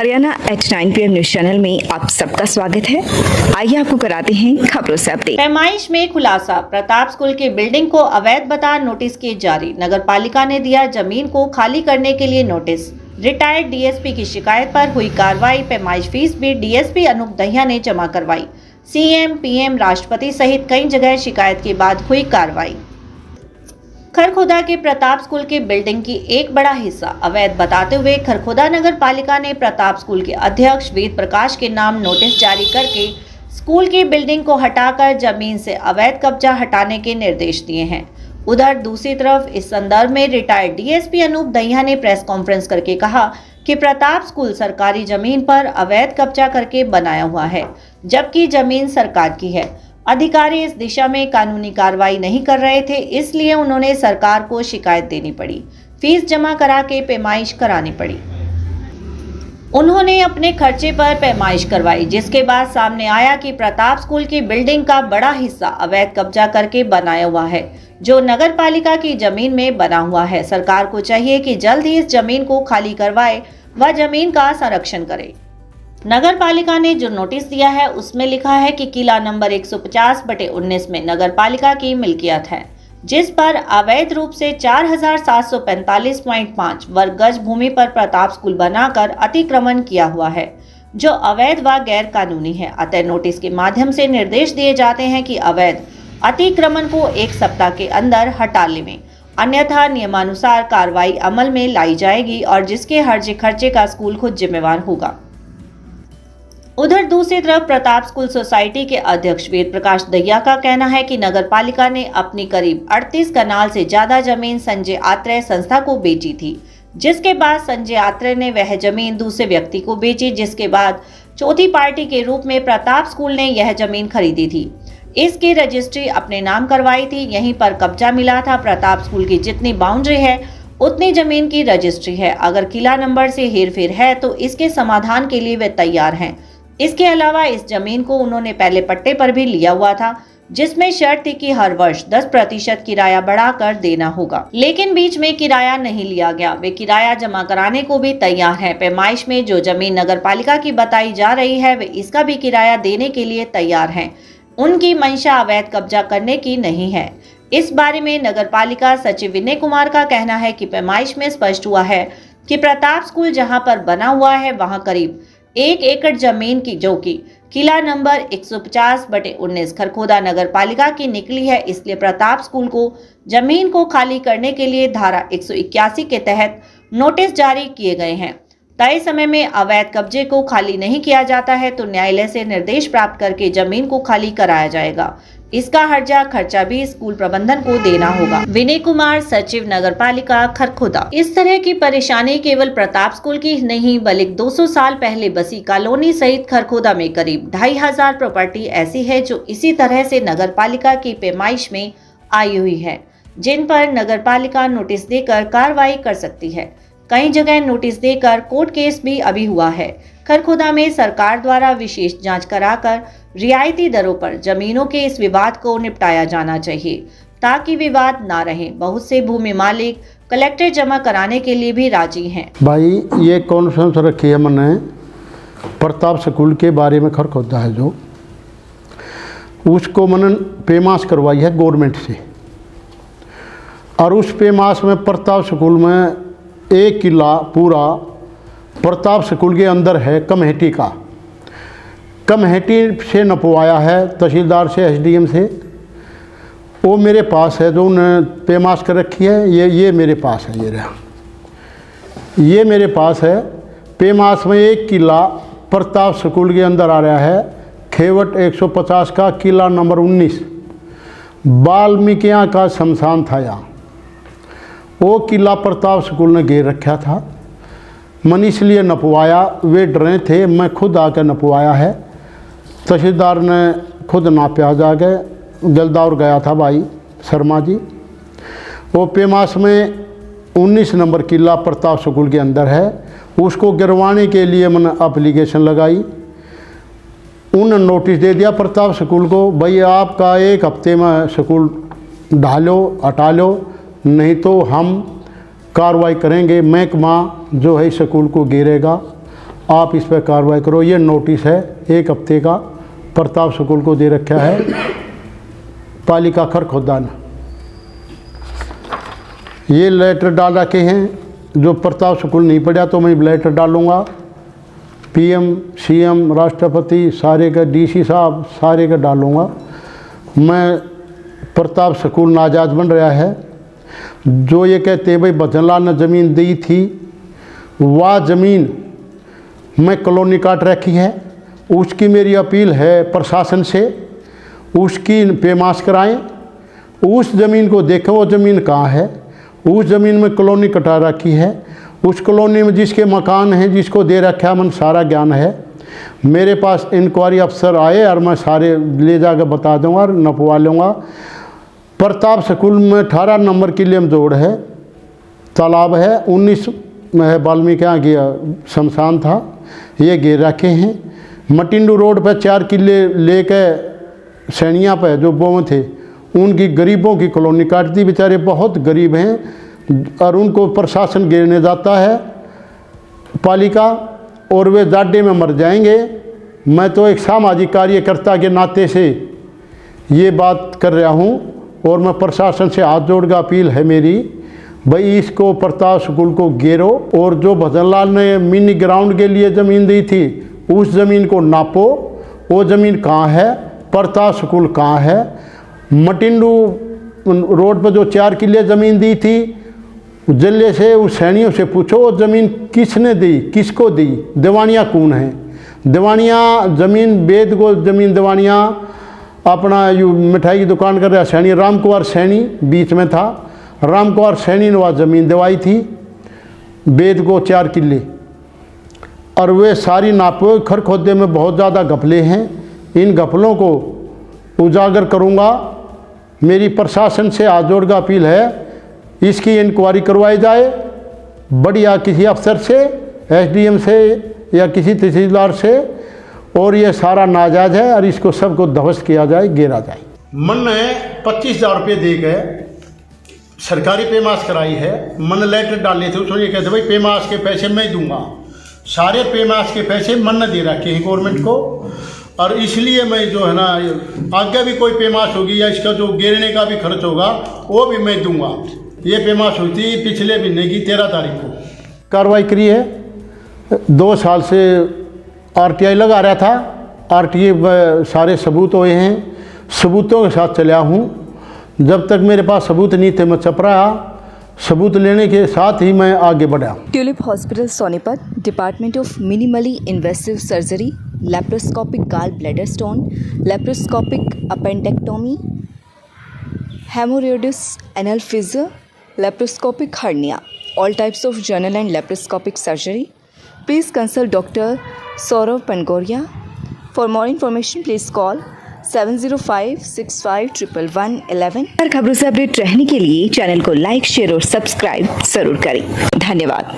Haryana H9 PM news channel में आप सबका स्वागत है। आइए आपको कराते हैं खबरों से अपडेट। पैमाइश में खुलासा, प्रताप स्कूल की बिल्डिंग को अवैध बता नोटिस किए जारी। नगर पालिका ने दिया जमीन को खाली करने के लिए नोटिस। रिटायर्ड डीएसपी की शिकायत पर हुई कार्रवाई। पैमाइश फीस भी डीएसपी अनूप दहिया ने जमा करवाई। सीएम, पीएम, राष्ट्रपति सहित कई जगह शिकायत के बाद हुई कार्रवाई। खरखोदा के प्रताप स्कूल की बिल्डिंग की एक बड़ा हिस्सा अवैध बताते हुए खरखोदा नगर पालिका ने प्रताप स्कूल के अध्यक्ष वेद प्रकाश के नाम नोटिस जारी करके स्कूल की बिल्डिंग को हटाकर जमीन से अवैध कब्जा हटाने के निर्देश दिए हैं। उधर दूसरी तरफ इस संदर्भ में रिटायर्ड डीएसपी अनूप दहिया ने प्रेस कॉन्फ्रेंस करके कहा कि प्रताप स्कूल सरकारी जमीन पर अवैध कब्जा करके बनाया हुआ है, जबकि जमीन सरकार की है। अधिकारी इस दिशा में कानूनी कार्रवाई नहीं कर रहे थे, इसलिए उन्होंने सरकार को शिकायत देनी पड़ी, फीस जमा करा के पैमाइश करानी पड़ी। उन्होंने अपने खर्चे पर पैमाइश करवाई, जिसके बाद सामने आया कि प्रताप स्कूल की बिल्डिंग का बड़ा हिस्सा अवैध कब्जा करके बनाया हुआ है, जो नगर पालिका की जमीन में बना हुआ है। सरकार को चाहिए कि जल्द ही इस जमीन को खाली करवाए व जमीन का संरक्षण करे। नगर पालिका ने जो नोटिस दिया है उसमें लिखा है कि किला नंबर 150/19 में नगर पालिका की मिल्कियत है, जिस पर अवैध रूप से 4745.5 वर्ग गज भूमि पर प्रताप स्कूल बनाकर अतिक्रमण किया हुआ है, जो अवैध व गैर कानूनी है। अतः नोटिस के माध्यम से निर्देश दिए जाते हैं कि अवैध अतिक्रमण को 1 सप्ताह के अंदर हटा लें, अन्यथा नियमानुसार कार्रवाई अमल में लाई जाएगी और जिसके हर्जे खर्चे का स्कूल खुद जिम्मेवार होगा। उधर दूसरी तरफ प्रताप स्कूल सोसाइटी के अध्यक्ष वेद प्रकाश दहिया का कहना है कि नगर पालिका ने अपनी करीब 38 कनाल से ज्यादा जमीन संजय आत्रेय संस्था को बेची थी, जिसके बाद संजय आत्रेय ने वह जमीन दूसरे व्यक्ति को बेची, जिसके बाद चौथी पार्टी के रूप में प्रताप स्कूल ने यह जमीन खरीदी थी। इसकी रजिस्ट्री अपने नाम करवाई थी, यहीं पर कब्जा मिला था। प्रताप स्कूल की जितनी बाउंड्री है उतनी जमीन की रजिस्ट्री है। अगर किला नंबर से हेरफेर है तो इसके समाधान के लिए वे तैयार हैं। इसके अलावा इस जमीन को उन्होंने पहले पट्टे पर भी लिया हुआ था, जिसमें शर्त थी कि हर वर्ष 10% किराया बढ़ाकर देना होगा, लेकिन बीच में किराया नहीं लिया गया। वे किराया जमा कराने को भी तैयार हैं। पैमाइश में जो जमीन नगर पालिका की बताई जा रही है, वे इसका भी किराया देने के लिए तैयार हैं। उनकी मंशा अवैध कब्जा करने की नहीं है। इस बारे में नगर पालिका सचिव विनय कुमार का कहना है कि पैमाइश में स्पष्ट हुआ है कि प्रताप स्कूल जहां पर बना हुआ है वहां करीब 1 एकड़ जमीन की, जो कि किला नंबर 150/19 खरखोदा नगर पालिका की निकली है। इसलिए प्रताप स्कूल को जमीन को खाली करने के लिए धारा 181 के तहत नोटिस जारी किए गए हैं। तय समय में अवैध कब्जे को खाली नहीं किया जाता है तो न्यायालय से निर्देश प्राप्त करके जमीन को खाली कराया जाएगा। इसका हर्जा खर्चा भी स्कूल प्रबंधन को देना होगा। विनय कुमार, सचिव नगर पालिका खरखोदा। इस तरह की परेशानी केवल प्रताप स्कूल की नहीं, बल्कि 200 साल पहले बसी कॉलोनी सहित खरखोदा में करीब 2500 प्रॉपर्टी ऐसी है जो इसी तरह से नगर पालिका की पैमाइश में आई हुई है, जिन पर नगर पालिका नोटिस देकर कार्रवाई कर सकती है। कई जगह नोटिस देकर कोर्ट केस भी अभी हुआ है। खरखोदा में सरकार द्वारा विशेष जांच कराकर रियायती दरों पर जमीनों के इस विवाद को निपटाया जाना चाहिए, ताकि विवाद ना रहे। बहुत से भूमि मालिक कलेक्टर जमा कराने के लिए भी राजी हैं। भाई ये कॉन्फ्रेंस रखी है मैंने प्रताप स्कूल के बारे में, खरखोदा है जो, उसको मैंने पेमाश करवाई है गवर्नमेंट से, और उस पेमाश में प्रताप स्कूल में 1 किला पूरा प्रताप स्कूल के अंदर है कमेटी का। कमेटी से नपवाया है, तहसीलदार से, एसडीएम से। वो मेरे पास है जो उन्होंने पेमाश कर रखी है। ये मेरे पास है, ये रहा, ये मेरे पास है। पेमाश में 1 किला प्रताप स्कूल के अंदर आ रहा है, खेवट 150 का किला नंबर 19 वाल्मीकियाँ का शमशान था यहाँ। वो किला प्रताप स्कूल ने घेर रखा था। मैंने इसलिए नपवाया, वे डरे थे, मैं खुद आकर नपवाया है। तहसीलदार ने खुद नापया जाके, जलदार गया था भाई शर्मा जी। वो पेमाश में 19 नंबर किला प्रताप स्कूल के अंदर है, उसको गिरवाने के लिए मैंने एप्लीकेशन लगाई। उन्होंने नोटिस दे दिया प्रताप स्कूल को, भाई आपका 1 हफ्ते में स्कूल ढालो, हटा लो, नहीं तो हम कार्रवाई करेंगे। महकमा जो है स्कूल को गिरेगा आप इस पर कार्रवाई करो। ये नोटिस है 1 हफ्ते का, प्रताप स्कूल को दे रखा है पालिका खरखोदा ने। ये लेटर डाल रखे हैं, जो प्रताप स्कूल नहीं पढ़ा तो मैं लेटर डालूँगा। PM CM राष्ट्रपति सारे का, DC साहब सारे का डालूँगा। मैं प्रताप स्कूल नाजायज़ बन रहा है। जो ये कहते हैं भाई भजनलाल ने ज़मीन दी थी, वह ज़मीन मैं कॉलोनी काट रखी है, उसकी मेरी अपील है प्रशासन से, उसकी पेमाश कराएं। उस ज़मीन को देखें वो ज़मीन कहाँ है। उस ज़मीन में कॉलोनी कटा रखी है, उस कॉलोनी में जिसके मकान हैं, जिसको दे रखा है, मन सारा ज्ञान है। मेरे पास इंक्वायरी अफसर आए और मैं सारे ले जाकर बता दूंगा और नपवा लूँगा। प्रताप स्कूल में 18 नंबर की लेमजोड़ है, तालाब है, 19 में है वाल्मीकि यहाँ गया शमशान था, ये घेर रखे हैं। मटिंडू रोड पर 4 किले लेके सैनिया पे जो बोम थे, उनकी गरीबों की कॉलोनी काट दी। बेचारे बहुत गरीब हैं और उनको प्रशासन घेरने जाता है पालिका, और वे जाड्डे में मर जाएंगे। मैं तो एक सामाजिक कार्यकर्ता के नाते से ये बात कर रहा हूँ और मैं प्रशासन से हाथ जोड़कर अपील है मेरी, भाई इसको प्रताप स्कूल को घेरो। और जो भजनलाल ने मिनी ग्राउंड के लिए ज़मीन दी थी, उस ज़मीन को नापो, वो ज़मीन कहाँ है, प्रताप स्कूल कहाँ है। मटिंडू रोड पर जो 4 किले ज़मीन दी थी, जिले से उस सैनियों से पूछो वो ज़मीन किसने दी, किसको दी, दीवानिया कौन है। दीवानिया ज़मीन वेद को ज़मीन दीवानिया अपना यू मिठाई की दुकान कर रहा सैनी राम कुमार सैनी बीच में था। राम कुमार सैनी ने वह ज़मीन दिवाई थी वेद को 4 किले, और वे सारी नापो। खरखोदे में बहुत ज़्यादा घपले हैं, इन घपलों को उजागर करूँगा। मेरी प्रशासन से हाथ जोड़कर अपील है, इसकी इंक्वायरी करवाई जाए बढ़िया किसी अफसर से, SDM से या किसी तहसीलदार से, और ये सारा नाजायज़ है और इसको सबको ध्वस्त किया जाए, गिरा जाए। मन ने 25,000 रुपये दे गए, सरकारी पेमाश कराई है। मन लेटर डाले थे, उसमें ये कहते भाई पेमाश के पैसे मैं दूंगा। सारे पेमाश के पैसे मन ने दे रखे हैं गवर्नमेंट को, और इसलिए मैं जो है ना आगे भी कोई पेमाश होगी या इसका जो गिरने का भी खर्च होगा वो भी मैं दूंगा। ये पेमाश हुई थी पिछले महीने की 13 तारीख को। कार्रवाई करी है। 2 साल से RTI लगा रहा था, RTI सारे सबूत हुए हैं, सबूतों के साथ चला हूँ। जब तक मेरे पास सबूत नहीं थे मैं चप रहा, सबूत लेने के साथ ही मैं आगे बढ़ा। Tulip hospital Sonipat, department of minimally invasive surgery, laparoscopic gall bladder stone, laparoscopic appendectomy, haemorrhoids anal fissure, laparoscopic hernia, all types of general and laparoscopic surgery. Please consult Dr. Saurav Pangoria. For more information, please call 705-651111। हर खबरों से update रहने के लिए channel को like, share और subscribe जरूर करें। धन्यवाद।